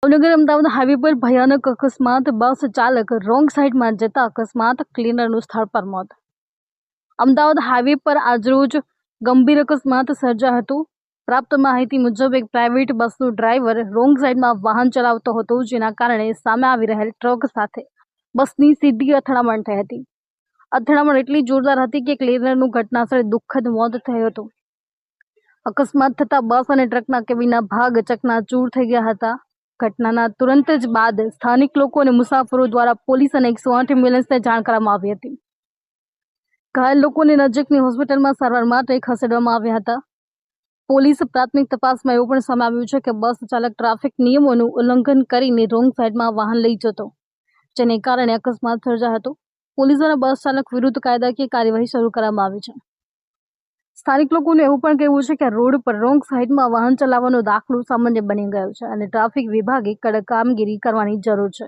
Bhavnagar Ahmedabad highway પર ભયાનક અકસ્માત, બસ ચાલક રોંગ સાઈડમાં જતા અકસ્માત, ક્લીનરનું સ્થળ પર મોત. અમદાવાદ હાઈવે પર આજરોજ ગંભીર અકસ્માત સર્જાયો હતો. પ્રાપ્ત માહિતી મુજબ એક પ્રાઇવેટ બસનો ડ્રાઈવર રોંગ સાઈડમાં વાહન ચલાવતો હતો, જેના કારણે સામે આવી રહેલ ટ્રક સાથે બસની સીધી અથડામણ થઈ હતી. અથડામણ એટલી જોરદાર હતી કે ક્લીનરનું ઘટનાસ્થળે દુઃખદ મોત થયું હતું. અકસ્માત થતાં બસ અને ટ્રકના કેબિનના ભાગ ચકનાચૂર થઈ ગયા હતા. ઘટનાના તુરંત જ બાદ સ્થાનિક લોકો અને મુસાફરો દ્વારા પોલીસ અને 108 એમ્બ્યુલન્સને જાણ કરવામાં આવી હતી. ઘાયલ લોકોને નજીકની હોસ્પિટલમાં સારવાર માટે ખસેડવામાં આવ્યા હતા. પોલીસ પ્રાથમિક તપાસમાં એવું પણ સામે આવ્યું છે કે બસ ચાલક ટ્રાફિક નિયમોનું ઉલ્લંઘન કરીને રોંગ સાઈડમાં વાહન લઈ જતો, જેને કારણે અકસ્માત સર્જાયો હતો. પોલીસ દ્વારા બસ ચાલક વિરુદ્ધ કાયદાકીય કાર્યવાહી શરૂ કરવામાં આવી છે. સ્થાનિક લોકોનું એવું પણ કહેવું છે કે રોડ પર રોંગ સાઈડમાં વાહન ચલાવવાનો દાખલો સામાન્ય બની ગયો છે અને ટ્રાફિક વિભાગે કડક કામગીરી કરવાની જરૂર છે.